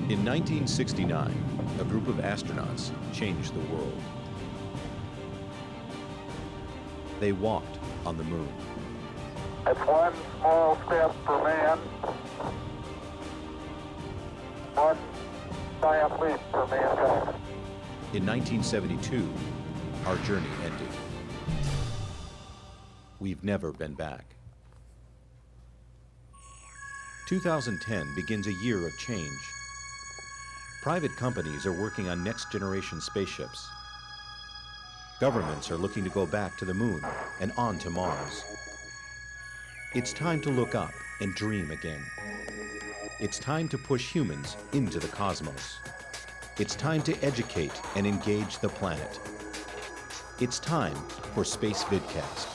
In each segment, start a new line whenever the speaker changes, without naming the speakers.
In 1969, a group of astronauts changed the world. They walked on the moon.
It's one small step for man, one giant leap for mankind.
In 1972, our journey ended. We've never been back. 2010 begins a year of change. Private companies are working on next-generation spaceships. Governments are looking to go back to the moon and on to Mars. It's time to look up and dream again. It's time to push humans into the cosmos. It's time to educate and engage the planet. It's time for Spacevidcast.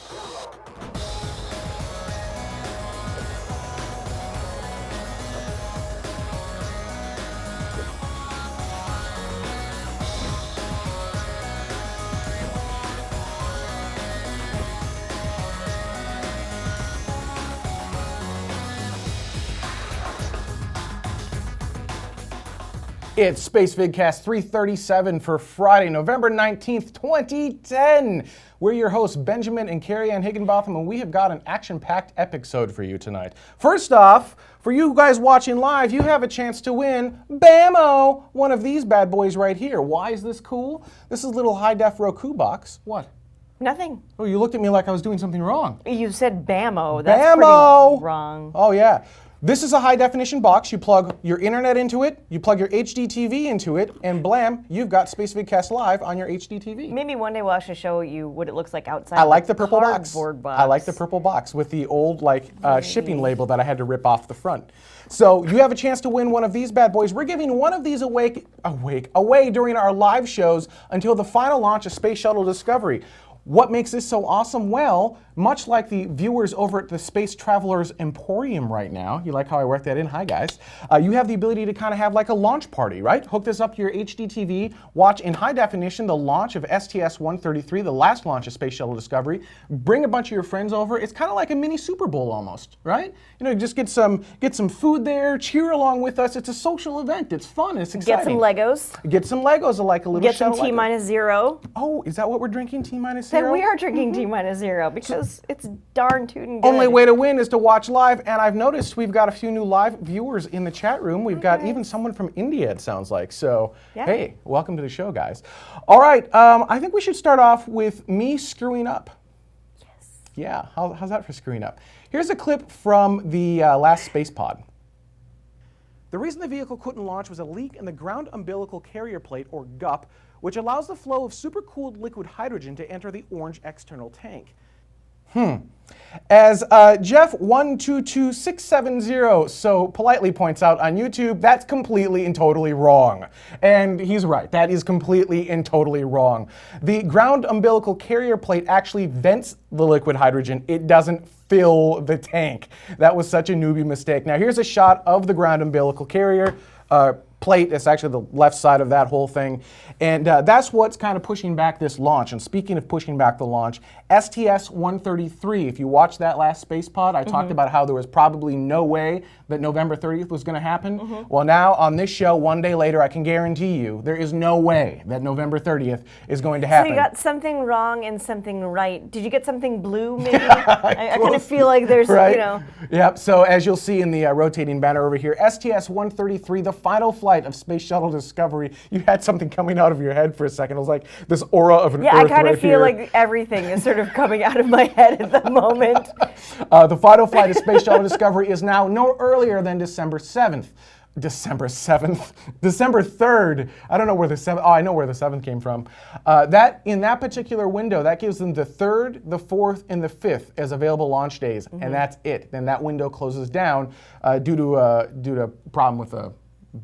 It's Spacevidcast 337 for Friday, November 19th, 2010. We're your hosts, Benjamin and Carrie Ann Higginbotham, and we have got an action-packed episode for you tonight. First off, for you guys watching live, you have a chance to win, bam-o, one of these bad boys right here. Why is this cool? This is a little high-def Roku box. What?
Nothing.
Oh, you looked at me like I was doing something wrong.
You said bammo. That's
Bam-o!
pretty wrong.
Oh, yeah. This is a high-definition box. You plug your internet into it, you plug your HD TV into it, and blam, you've got Spacevidcast Live on your HD TV.
Maybe one day we'll actually show you what it looks like outside.
I like the purple box.
Cardboard box.
I like the purple box with the old shipping label that I had to rip off the front. So you have a chance to win one of these bad boys. We're giving one of these away during our live shows until the final launch of Space Shuttle Discovery. What makes this so awesome? Well, much like the viewers over at the Space Travelers Emporium right now, you like how I worked that in? Hi, guys. You have the ability to kind of have like a launch party, right? Hook this up to your HD TV, watch in high definition the launch of STS-133, the last launch of Space Shuttle Discovery. Bring a bunch of your friends over. It's kind of like a mini Super Bowl almost, right? You know, just get some food there, cheer along with us. It's a social event. It's fun. It's exciting.
Get some Legos.
Get some Legos, like a little
Get some
shuttle
T-0.
Oh, is that what we're drinking? T-0?
Then we are drinking T-0 because it's darn tootin' good.
Only way to win is to watch live, and I've noticed we've got a few new live viewers in the chat room. We've got even someone from India, it sounds like. So, hey, welcome to the show, guys. All right, I think we should start off with me screwing up.
Yes.
Yeah, how's that for screwing up? Here's a clip from the last space pod. The reason the vehicle couldn't launch was a leak in the ground umbilical carrier plate, or GUP, which allows the flow of supercooled liquid hydrogen to enter the orange external tank. As Jeff122670 so politely points out on YouTube, that's completely and totally wrong. And he's right, that is completely and totally wrong. The ground umbilical carrier plate actually vents the liquid hydrogen. It doesn't fill the tank. That was such a newbie mistake. Now here's a shot of the ground umbilical carrier plate. It's actually the left side of that whole thing. And that's what's kind of pushing back this launch. And speaking of pushing back the launch, STS-133, if you watched that last space pod, I talked about how there was probably no way that November 30th was going to happen. Well, now on this show, one day later, I can guarantee you there is no way that November 30th is going to happen.
So you got something wrong and something right. Did you get something blue, maybe? I kind of feel like there's,
right?
you know.
Yep, so as you'll see in the rotating banner over here, STS-133, the final flight of Space Shuttle Discovery. You had something coming out of your head for a second. It was like this aura of an Earth
I kind
right
of feel
here.
Like everything is sort of coming out of my head at the moment.
The final flight of Space Shuttle Discovery is now no earlier than December 7th. December 3rd. I don't know where the 7th, I know where the 7th came from. In that particular window, that gives them the 3rd, the 4th, and the 5th as available launch days, and that's it. Then that window closes down due to a problem with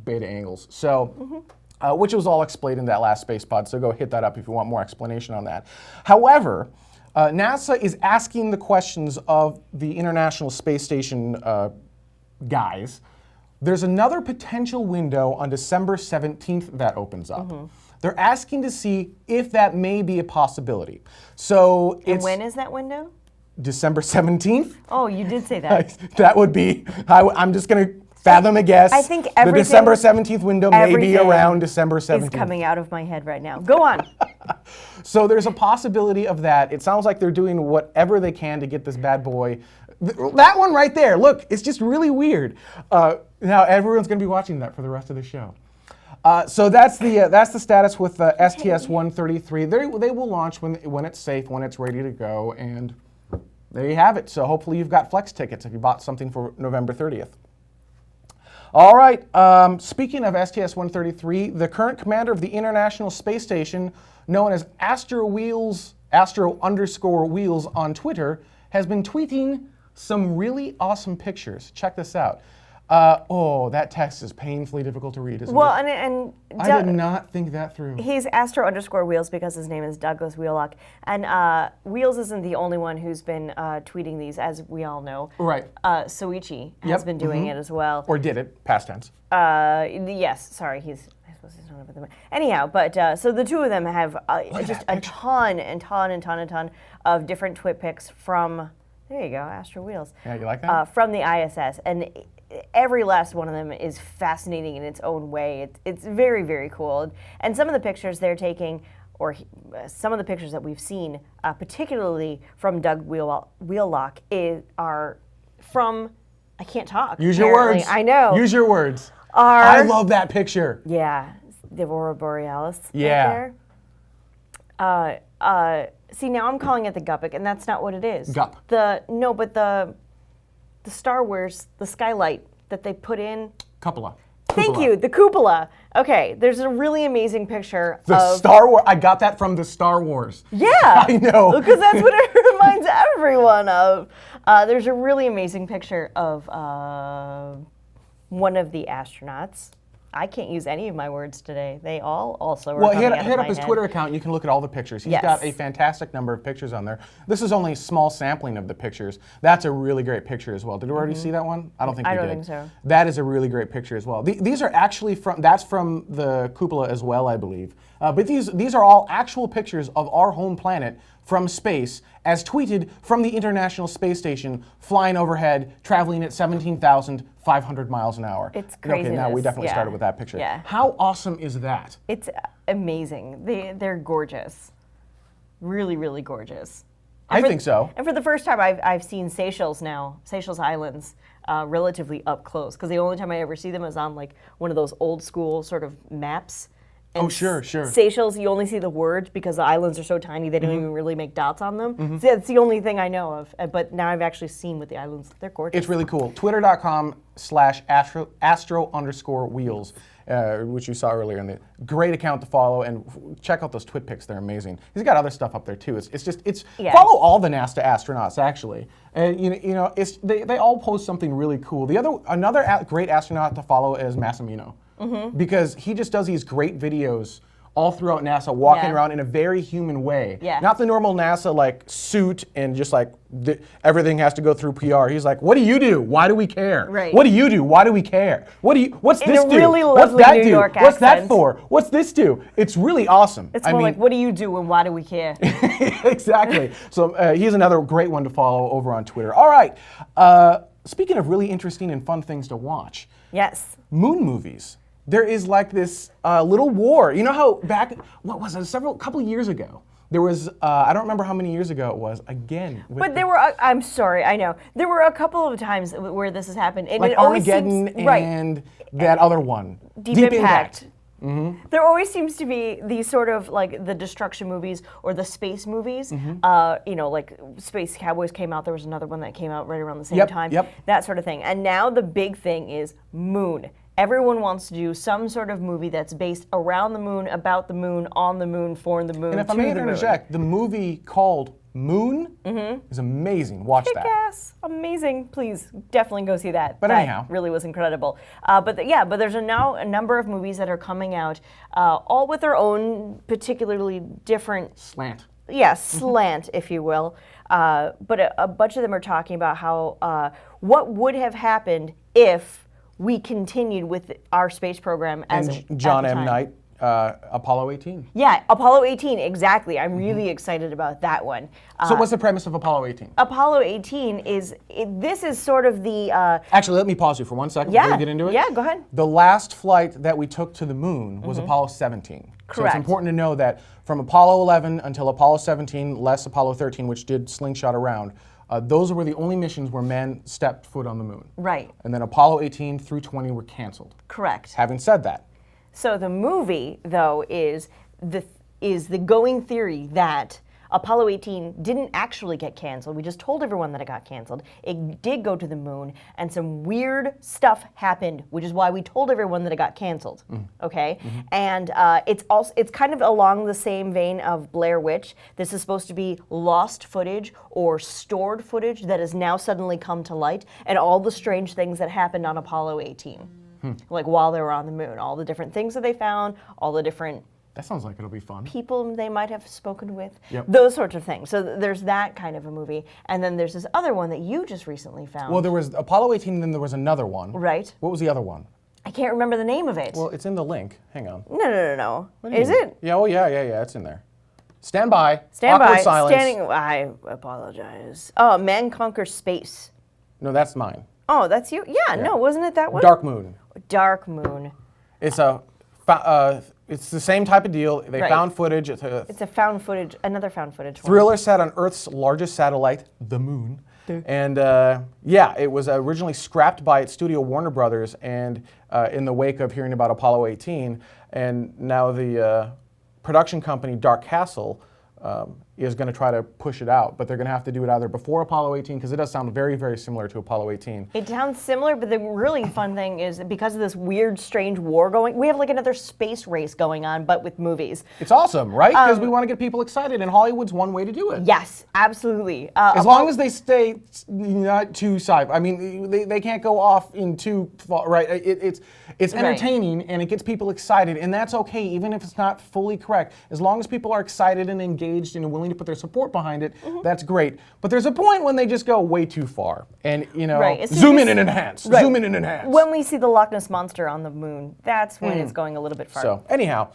beta angles. So, which was all explained in that last space pod, so go hit that up if you want more explanation on that. However, NASA is asking the questions of the International Space Station guys. There's another potential window on December 17th that opens up. They're asking to see if that may be a possibility. So
And when is that window?
December 17th.
Oh, you did say that.
That would be, I'm just going to Fathom a guess.
I think
the
everything-
December 17th window may be
everything
around December
is
17th.
coming out of my head right now. Go on.
So there's a possibility of that. It sounds like they're doing whatever they can to get this bad boy. That one right there, look, it's just really weird. Now everyone's going to be watching that for the rest of the show. So that's the status with STS-133. They will launch when it's safe, when it's ready to go, and there you have it. So hopefully you've got Flex tickets if you bought something for November 30th. All right, speaking of STS-133, the current commander of the International Space Station, known as Astro_Wheels on Twitter, has been tweeting some really awesome pictures. Check this out. That text is painfully difficult to read, isn't it?
Well, and
I did not think that through.
He's Astro_Wheels because his name is Douglas Wheelock. And Wheels isn't the only one who's been tweeting these, as we all know.
Right.
Soichi has been doing it as well.
Or did it, past tense.
Yes, sorry, I suppose he's not over there. Anyhow, but so the two of them have just a ton of different twit pics from, there you go, Astro Wheels.
Yeah, you like that?
From the ISS. And every last one of them is fascinating in its own way. It's very, very cool. And some of the pictures they're taking, or some of the pictures that we've seen, particularly from Doug Wheelock, are from, I can't talk.
Use your
apparently.
words.
I know.
Use your words. I love that picture.
Yeah, the Aurora Borealis.
Yeah.
Right there. See, now I'm calling it the Guppic, and that's not what it is.
Gup.
The Star Wars, the skylight that they put in.
Cupola.
Thank you, the cupola. Okay, there's a really amazing picture of
Star Wars. I got that from the Star Wars.
Yeah,
I know.
because that's what it reminds everyone of. There's a really amazing picture of one of the astronauts. I can't use any of my words today. They all also are coming out of
hit
my
up his
head.
Twitter account. You can look at all the pictures. He's
Yes.
got a fantastic number of pictures on there. This is only a small sampling of the pictures. That's a really great picture as well. Did you already see that one? I don't think
I
you
don't
did.
think so.
That is a really great picture as well. These are actually that's from the cupola as well, I believe. But these are all actual pictures of our home planet from space, as tweeted from the International Space Station, flying overhead, traveling at 17,500 miles an hour.
It's
Okay, now we
craziness,
definitely
yeah.
started with that picture.
Yeah.
How awesome is that?
It's amazing. They're gorgeous. Really, really gorgeous.
I think so.
And for the first time, I've seen Seychelles now, Seychelles Islands, relatively up close. Because the only time I ever see them is on like one of those old school sort of maps. And
Oh, sure.
Seychelles, you only see the words because the islands are so tiny they don't even really make dots on them. So that's the only thing I know of. But now I've actually seen what the islands. They're gorgeous.
It's really cool. Twitter.com/astro_wheels, which you saw earlier. In the great account to follow, and check out those twit pics. They're amazing. He's got other stuff up there too.
Yeah.
Follow all the NASA astronauts actually. They all post something really cool. Another great astronaut to follow is Massimino. Because he just does these great videos all throughout NASA, walking
Yeah.
around in a very human way.
Yeah.
Not the normal NASA like suit and just like everything has to go through PR. He's like, what do you do? Why do we care?
Right.
What do you do? Why do we care? What's
In
this
a
do?
really
What's
lovely
that
New
do?
York
What's that
accent.
for? What's this do? It's really awesome.
It's more like, what do you do and why do we care?
Exactly. So he's another great one to follow over on Twitter. All right. Speaking of really interesting and fun things to watch,
Yes.
moon movies. There is like this little war. You know how what was it, couple of years ago, there was, I don't remember how many years ago it was, again.
But there were, I'm sorry, I know. There were a couple of times where this has happened. And
like
it always
Armageddon
seems, right.
and that other one.
Deep Impact. There always seems to be these sort of like the destruction movies or the space movies. Like Space Cowboys came out. There was another one that came out right around the same time.
Yep.
That sort of thing. And now the big thing is moon. Everyone wants to do some sort of movie that's based around the moon, about the moon, on the moon, for the moon,
And if
to
I may
the moon.
interject, the movie called Moon is amazing. Watch that.
Kick-ass, amazing. Please, definitely go see that.
But
That
anyhow.
really was incredible. But there's now a number of movies that are coming out, all with their own particularly different
Slant.
slant, if you will. But a bunch of them are talking about how what would have happened if we continued with our space program as
And John
at the
M.
time.
Knight Apollo 18.
Yeah, Apollo 18, exactly. I'm really excited about that one.
So what's the premise of Apollo 18?
Apollo 18 this is sort of the...
Actually, let me pause you for 1 second before we get into it.
Yeah, go ahead.
The last flight that we took to the moon was Apollo 17. So it's
Correct.
important to know that from Apollo 11 until Apollo 17, less Apollo 13, which did slingshot around, those were the only missions where men stepped foot on the moon.
Right.
And then Apollo 18 through 20 were canceled.
Correct.
Having said that,
So the movie, though, is the going theory that Apollo 18 didn't actually get canceled. We just told everyone that it got canceled. It did go to the moon, and some weird stuff happened, which is why we told everyone that it got canceled. Okay, and it's kind of along the same vein of Blair Witch. This is supposed to be lost footage or stored footage that has now suddenly come to light, and all the strange things that happened on Apollo 18, like while they were on the moon, all the different things that they found, all the different
that sounds like it'll be fun.
people they might have spoken with,
Yep.
those sorts of things. So there's that kind of a movie. And then there's this other one that you just recently found.
Well, there was Apollo 18, and then there was another one.
Right.
What was the other one?
I can't remember the name of it.
Well, it's in the link. Hang on.
No.
What do you
Is
mean?
it?
Yeah, oh yeah, it's in there. Stand by.
Stand
Awkward
by.
silence.
I apologize. Oh, Man Conquers Space.
No, that's mine.
Oh, that's you? Yeah, no, wasn't it that one?
Dark Moon.
Dark Moon.
It's it's the same type of deal. They
Right.
found footage. It's a
It's a found footage, another found footage one.
thriller set on Earth's largest satellite, the Moon. And it was originally scrapped by its studio Warner Brothers, and in the wake of hearing about Apollo 18, and now the production company Dark Castle is going to try to push it out, but they're going to have to do it either before Apollo 18, because it does sound very, very similar to Apollo 18.
It sounds similar, but the really fun thing is that because of this weird, strange war going, we have like another space race going on, but with movies.
It's awesome, right? Because we want to get people excited, and Hollywood's one way to do it.
Yes, absolutely.
As long as they stay not too sci-fi. I mean, they can't go off in too far, right? It's entertaining, and it gets people excited, and that's okay, even if it's not fully correct. As long as people are excited and engaged and willing to put their support behind it, that's great. But there's a point when they just go way too far, and
Right.
zoom in and enhance,
Right.
zoom in and enhance.
When we see the Loch Ness Monster on the moon, that's when it's going a little bit far.
So anyhow,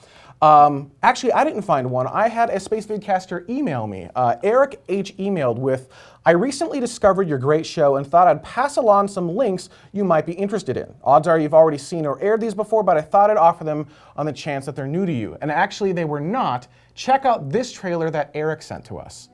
actually I didn't find one. I had a Spacevidcaster email me. Eric H. emailed with, I recently discovered your great show and thought I'd pass along some links you might be interested in. Odds are you've already seen or aired these before, but I thought I'd offer them on the chance that they're new to you. And actually they were not. Check out this trailer that Eric sent to us.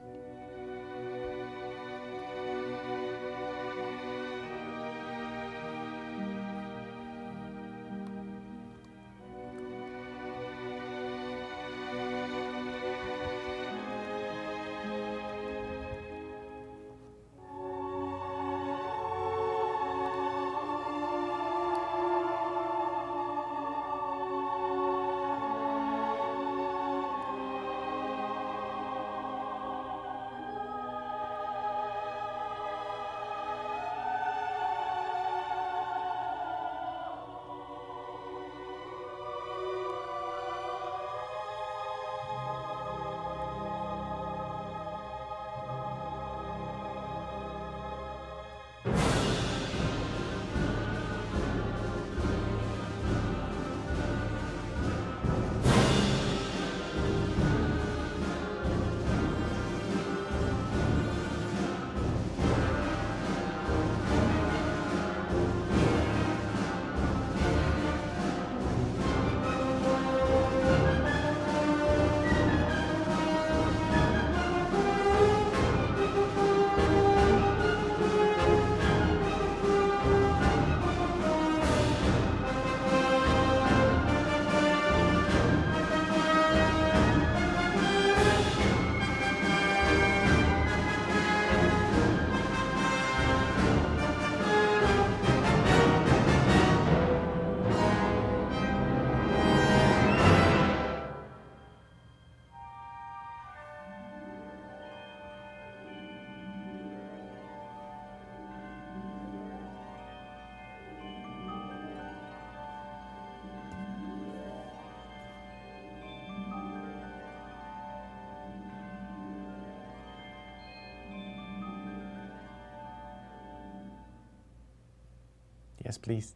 Yes, please.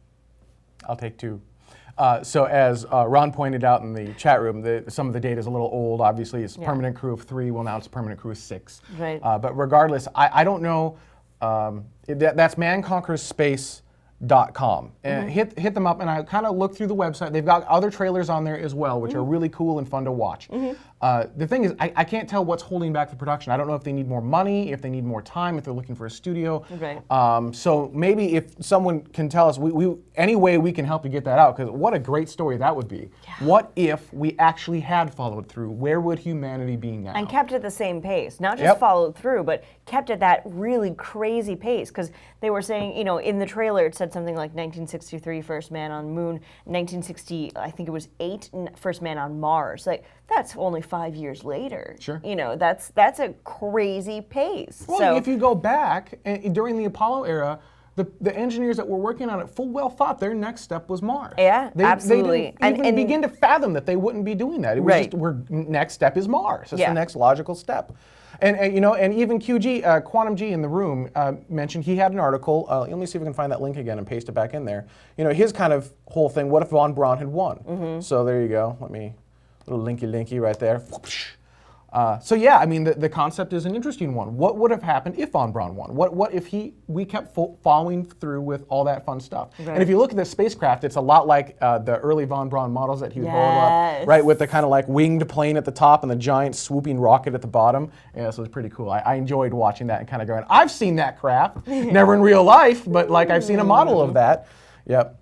I'll take two. So as Ron pointed out in the chat room, some of the data is a little old. Obviously, it's permanent crew of 3. Well, now it's a permanent crew of 6.
Right.
But regardless, I don't know. That's manconquersspace.com. And hit them up, and I kind of looked through the website. They've got other trailers on there as well, which are really cool and fun to watch. The thing is, I can't tell what's holding back the production. I don't know if they need more money, if they need more time, if they're looking for a studio.
Right.
So maybe if someone can tell us, any way we can help you get that out, because what a great story that would be. Yeah. What if we actually had followed through? Where would humanity be now?
And kept at the same pace, not just followed through, but kept at that really crazy pace, because they were saying, in the trailer it said something like 1963, first man on moon, 1960, I think it was 8, first man on Mars. Like, that's only 5 years later.
Sure.
That's a crazy pace.
Well,
so,
if you go back, during the Apollo era, the engineers that were working on it full well thought their next step was Mars.
Yeah, absolutely.
They didn't even begin to fathom that they wouldn't be doing that. It was just, next step is Mars. It's the next logical step. And even QG, Quantum G in the room mentioned he had an article. Let me see if we can find that link again and paste it back in there. His kind of whole thing, what if von Braun had won? So there you go. Little linky right there. So yeah, I mean, the concept is an interesting one. What would have happened if von Braun won? What if we kept following through with all that fun stuff? Right. And if you look at the spacecraft, it's a lot like the early von Braun models that he was rolling up, right, with the kind of like winged plane at the top and the giant swooping rocket at the bottom. Yeah, so it's pretty cool. I enjoyed watching that and kind of going, I've seen that craft, never in real life, but like I've seen a model of that. Yep.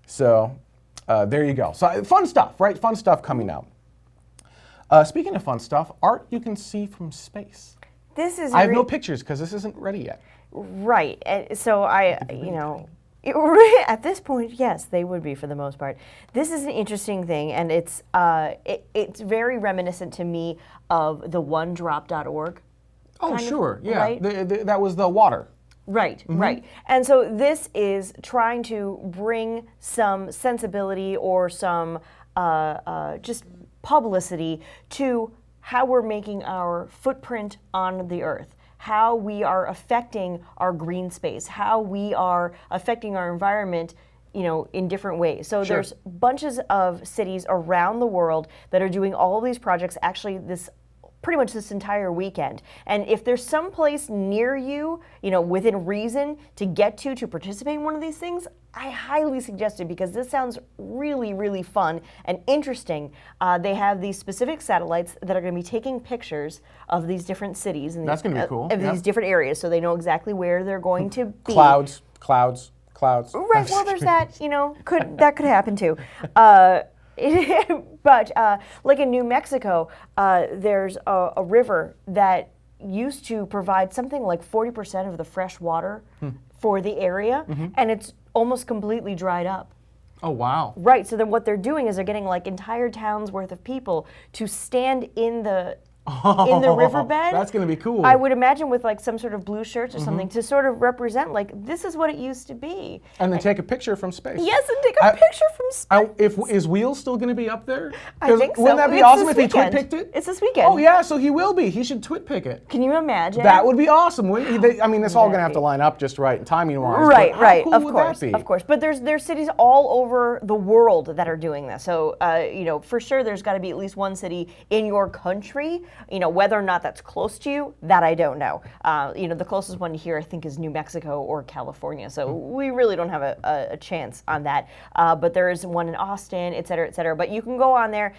So there you go. So fun stuff, right? Fun stuff coming out. Speaking of fun stuff, art you can see from space. I have no pictures because this isn't ready yet.
Right. So at this point, yes, they would be for the most part. This is an interesting thing, and it's very reminiscent to me of the onedrop.org.
Oh, sure. Yeah. Right? That was the water.
Right, right. And so this is trying to bring some sensibility or some just publicity to how we're making our footprint on the earth, how we are affecting our green space, how we are affecting our environment, in different ways. So there's bunches of cities around the world that are doing all of these projects actually pretty much this entire weekend. And if there's some place near you, within reason to get to participate in one of these things, I highly suggest it because this sounds really, really fun and interesting. They have these specific satellites that are going to be taking pictures of these different cities and
that's going to be cool.
Of these different areas, so they know exactly where they're going to be.
Clouds.
Right. Well, there's that. That could happen too. But like in New Mexico, there's a river that used to provide something like 40% of the fresh water for the area, and it's almost completely dried up.
Oh, wow.
Right, so then what they're doing is they're getting like entire towns worth of people to stand in the riverbed.
That's going to be cool.
I would imagine with like some sort of blue shirts or something to sort of represent like this is what it used to be.
And then take a picture from space.
Yes, and take a picture from space.
Is Wheels still going to be up there?
I think so.
Wouldn't that be awesome if he twit-picked it?
It's this weekend.
Oh yeah, so he will be. He should twit-pick it.
Can you imagine?
That would be awesome. I mean, it's all going to have to line up just right, timing-wise.
Right.
How cool
of
would
course,
that be?
of course. But there's cities all over the world that are doing this. So for sure, there's got to be at least one city in your country. Whether or not that's close to you, that I don't know. The closest one here I think is New Mexico or California, so we really don't have a chance on that. But there is one in Austin, et cetera, et cetera. But you can go on there.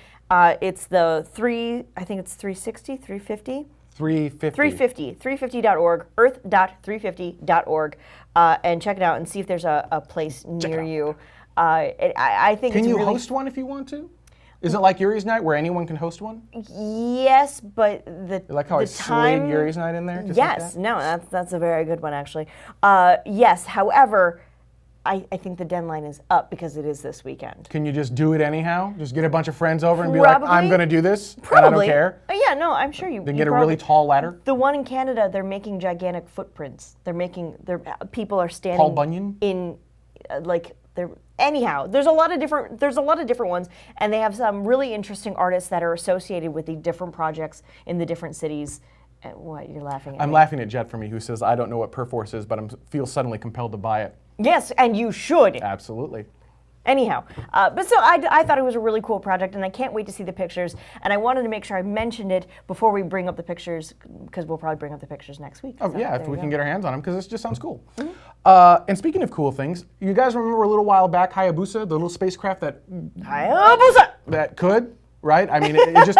It's the 350? 350.org, earth.350.org, and check it out and see if there's a place near you. I think
Can you host one if you want to? Is it like Yuri's Night where anyone can host one?
Yes, but
like how I slid Yuri's Night in there?
Yes, that's a very good one actually. Yes, however, I think the deadline is up because it is this weekend.
Can you just do it anyhow? Just get a bunch of friends over and be like, I'm going to do this,
Probably.
and I don't care?
Yeah, no, I'm sure you.
Then get a really tall ladder?
The one in Canada, they're making gigantic footprints. People are standing
Paul Bunyan?
In, anyhow, there's a lot of different ones, and they have some really interesting artists that are associated with the different projects in the different cities. What, you're laughing at?
I'm laughing at Jet for me, who says, I don't know what Perforce is, but I feel suddenly compelled to buy it.
Yes, and you should.
Absolutely.
Anyhow, but so I thought it was a really cool project, and I can't wait to see the pictures. And I wanted to make sure I mentioned it before we bring up the pictures, because we'll probably bring up the pictures next week.
Oh,
So
yeah,
there
if
you
we
go.
can get our hands on them, because this just sounds cool. And speaking of cool things, you guys remember a little while back Hayabusa, the little spacecraft
Hayabusa!
that could, right? I mean, it just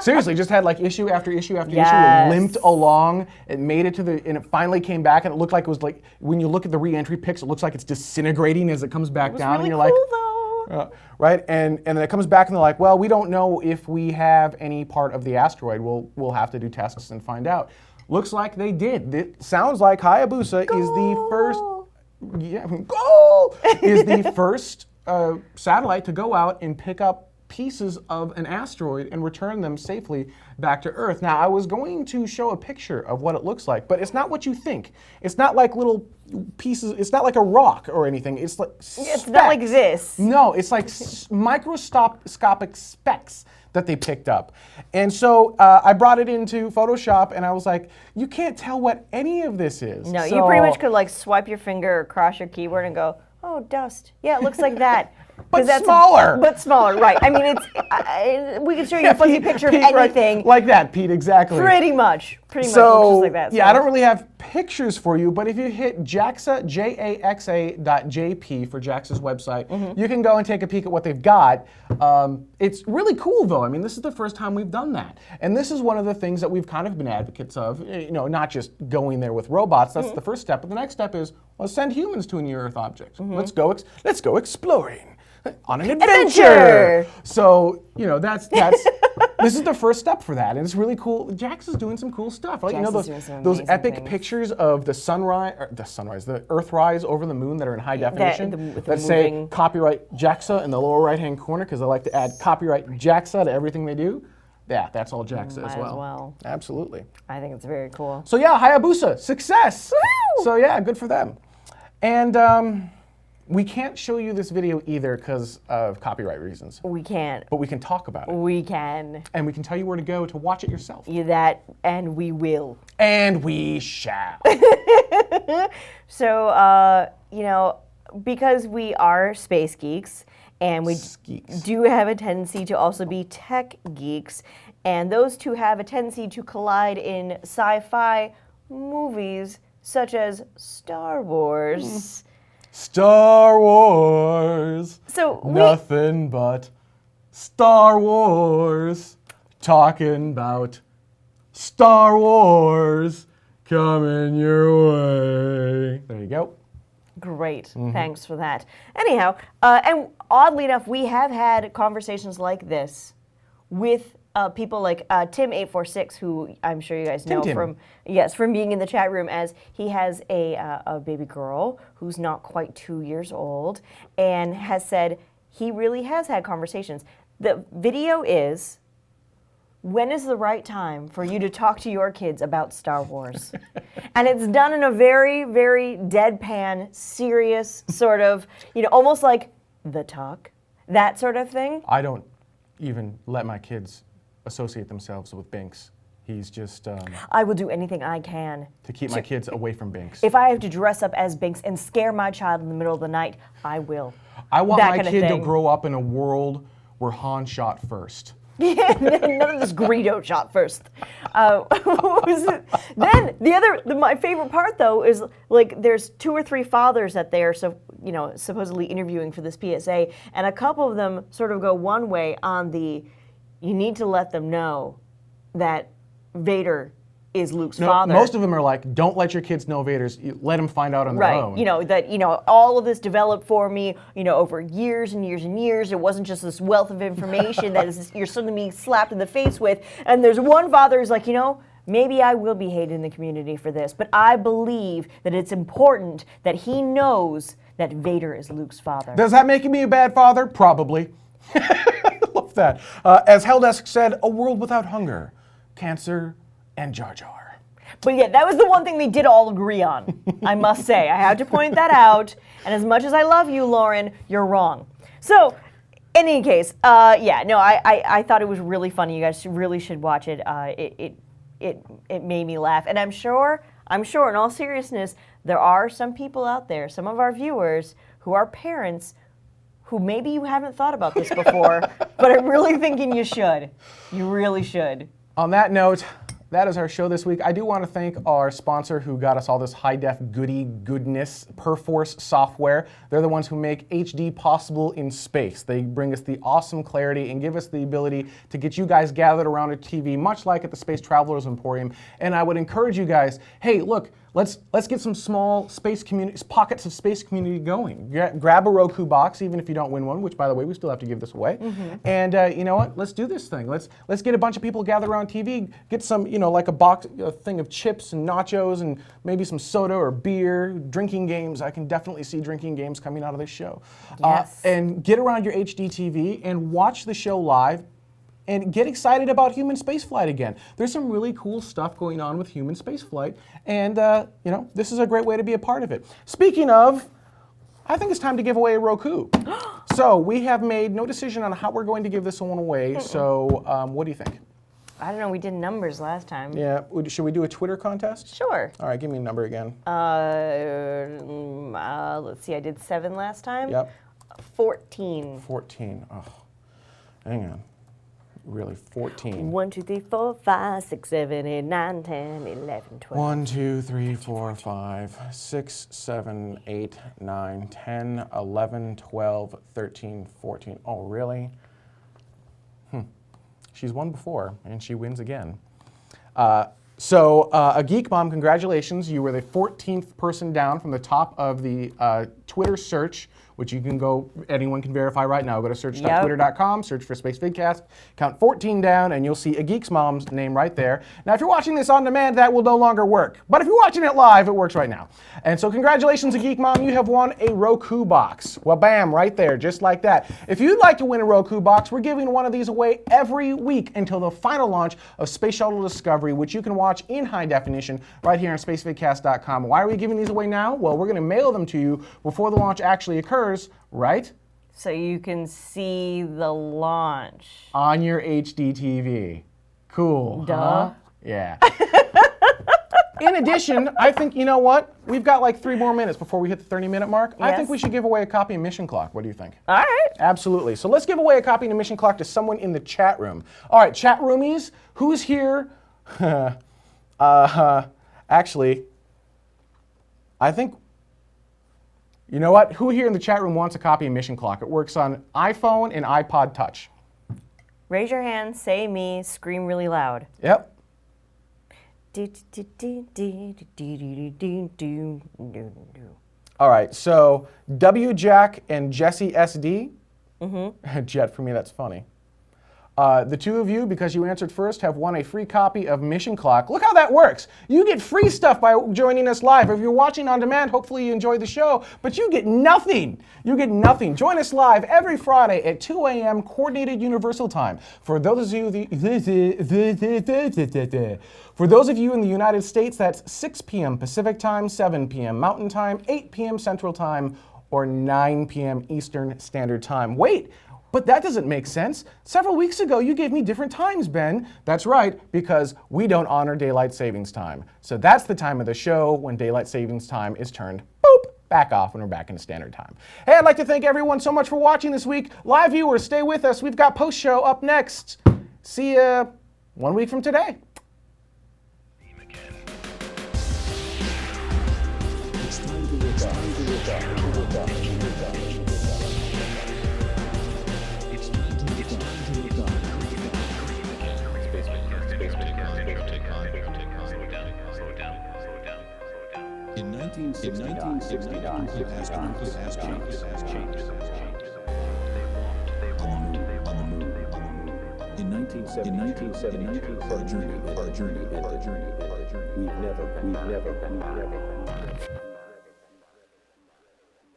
seriously just had like issue after issue after issue.
Yes.
It limped along. It made it to the, and it finally came back, and it looked like it was like, when you look at the re-entry pics, it looks like it's disintegrating as it comes back down,
Really
and you're
cool,
like,
though.
right? And then it comes back, and they're like, well, we don't know if we have any part of the asteroid. We'll have to do tests and find out. Looks like they did. It sounds like Hayabusa is the first. Yeah, goal is the first satellite to go out and pick up pieces of an asteroid and return them safely back to Earth. Now, I was going to show a picture of what it looks like, but it's not what you think. It's not like little pieces. It's not like a rock or anything. It's like
It's not like this.
No, it's like microscopic specks that they picked up. And so I brought it into Photoshop, and I was like, you can't tell what any of this is.
No, you
So-
pretty much could like swipe your finger across your keyboard and go, oh, dust. Yeah, it looks like that.
But
'Cause that's
smaller.
But smaller, right. I mean, we can show you a fuzzy picture of
Pete, right,
anything.
like that, Pete, exactly.
Pretty much looks
So,
just like that.
yeah,
So-
I don't really have pictures for you, but if you hit JAXA, JAXA.jp for JAXA's website,
Mm-hmm.
you can go and take a peek at what they've got. It's really cool, though. I mean, this is the first time we've done that. And this is one of the things that we've kind of been advocates of, not just going there with robots. That's
Mm-hmm.
the first step. But the next step is, well, send humans to a near-Earth object.
Mm-hmm.
Let's go exploring. On an
Adventure!
So, that's this is the first step for that, and it's really cool. JAXA's doing some cool stuff. Like,
JAXA's doing some
those
amazing
epic
things.
pictures of the Earthrise over the moon that are in high definition
with
that
the
say
moving-
copyright JAXA in the lower right-hand corner, because I like to add copyright JAXA to everything they do. Yeah, that's all JAXA
Might
as
as
well.
well.
Absolutely.
I think it's very cool.
So yeah, Hayabusa, success.
Woo!
So yeah, good for them. And we can't show you this video either because of copyright reasons,
We can't.
but we can talk about it.
We can.
And we can tell you where to go to watch it yourself.
You that, and we will.
And we shall.
So, because we are space geeks, and we
Geeks.
do have a tendency to also be tech geeks, and those two have a tendency to collide in sci-fi movies such as Star Wars.
Star Wars.
So
Nothing but Star Wars. Talking about Star Wars coming your way. There you go.
Great,
Mm-hmm.
thanks for that. Anyhow, and oddly enough, we have had conversations like this with people like Tim846, who I'm sure you guys know
Tim.
from being in the chat room, as he has a baby girl who's not quite 2 years old, and has said he really has had conversations. The video is, when is the right time for you to talk to your kids about Star Wars? And it's done in a very, very deadpan, serious sort of, almost like the talk, that sort of thing.
I don't even let my kids associate themselves with Binks. He's just
I will do anything I can.
to keep my kids away from Binks.
If I have to dress up as Binks and scare my child in the middle of the night, I will.
I want
that
my
kind of
kid to
thing.
grow up in a world where Han shot first.
None of this Greedo shot first. What was it? Then my favorite part though is like there's 2 or 3 fathers that they are supposedly interviewing for this PSA, and a couple of them sort of go one way on the, you need to let them know that Vader is Luke's father.
Most of them are like, don't let your kids know Vader's. Let them find out on their
Right,
own.
all of this developed for me, over years and years and years. It wasn't just this wealth of information that you're suddenly being slapped in the face with. And there's one father who's like, maybe I will be hated in the community for this, but I believe that it's important that he knows that Vader is Luke's father.
Does that make me a bad father? Probably. Love that. As Heldesk said, a world without hunger, cancer, and Jar Jar.
But yeah, that was the one thing they did all agree on, I must say. I have to point that out. And as much as I love you, Lauren, you're wrong. So, in any case, I thought it was really funny. You guys really should watch it. It made me laugh. And I'm sure, in all seriousness, there are some people out there, some of our viewers, who are parents who maybe you haven't thought about this before, but I'm really thinking you should. You really should.
On that note, that is our show this week. I do want to thank our sponsor who got us all this high-def goodness, Perforce software. They're the ones who make HD possible in space. They bring us the awesome clarity and give us the ability to get you guys gathered around a TV, much like at the Space Travelers Emporium. And I would encourage you guys, hey, look, let's get some small space community, pockets of space community going. Grab a Roku box, even if you don't win one, which, by the way, we still have to give this away. And you know what? Let's do this thing. Let's get a bunch of people gathered around TV, get some, like a thing of chips and nachos and maybe some soda or beer, drinking games. I can definitely see drinking games coming out of this show.
Yes.
And get around your HD TV and watch the show live. And get excited about human spaceflight again. There's some really cool stuff going on with human spaceflight, and this is a great way to be a part of it. Speaking of, I think it's time to give away a Roku. So we have made no decision on how we're going to give this one away. So what do you think?
I don't know. We did numbers last time.
Yeah. Should we do a Twitter contest?
Sure.
All right. Give me a number again.
Let's see. I did 7 last time.
Yep.
14.
14. Oh, hang on. Really, 14.
1, 2, 3, 4, 5, 6, 7, 8, 9, 10, 11, 12.
1, 2, 3, 4, 5, 6, 7, 8, 9, 10, 11, 12, 13, 14. Oh, really? She's won before, and she wins again. So, a Geek Mom, congratulations. You were the 14th person down from the top of the Twitter search, which you can go, anyone can verify right now. Go to search.twitter.com, search for Spacevidcast, count 14 down, and you'll see a Geek's Mom's name right there. Now, if you're watching this on demand, that will no longer work. But if you're watching it live, it works right now. And so congratulations, Geek Mom, you have won a Roku box. Well, bam, right there, just like that. If you'd like to win a Roku box, we're giving one of these away every week until the final launch of Space Shuttle Discovery, which you can watch in high definition right here on spacevidcast.com. Why are we giving these away now? Well, we're going to mail them to you before the launch actually occurs, right?
So you can see the launch.
On your HD TV. Cool.
Duh.
Huh? Yeah. In addition, I think, you know what? We've got like 3 more minutes before we hit the 30-minute mark. I think we should give away a copy of Mission Clock. What do you think?
All right.
Absolutely. So let's give away a copy of Mission Clock to someone in the chat room. All right, chat roomies, who's here? Actually, I think, you know what? Who here in the chat room wants a copy of Mission Clock? It works on iPhone and iPod Touch.
Raise your hand, say me, scream really loud.
Yep. All right, so W Jack and Jesse SD. Jet, for me, that's funny. The two of you, because you answered first, have won a free copy of Mission Clock. Look how that works. You get free stuff by joining us live. If you're watching on demand, hopefully you enjoy the show, but you get nothing. You get nothing. Join us live every Friday at 2 a.m. Coordinated Universal Time. For those of you in the United States, that's 6 p.m. Pacific Time, 7 p.m. Mountain Time, 8 p.m. Central Time, or 9 p.m. Eastern Standard Time. Wait. But that doesn't make sense. Several weeks ago, you gave me different times, Ben. That's right, because we don't honor daylight savings time. So that's the time of the show when daylight savings time is turned, boop, back off when we're back in standard time. Hey, I'd like to thank everyone so much for watching this week. Live viewers, stay with us. We've got post-show up next. See ya 1 week from today.
It's time to look up. In 1969, astronauts changed. On the moon. In 1970, our journey. We've never.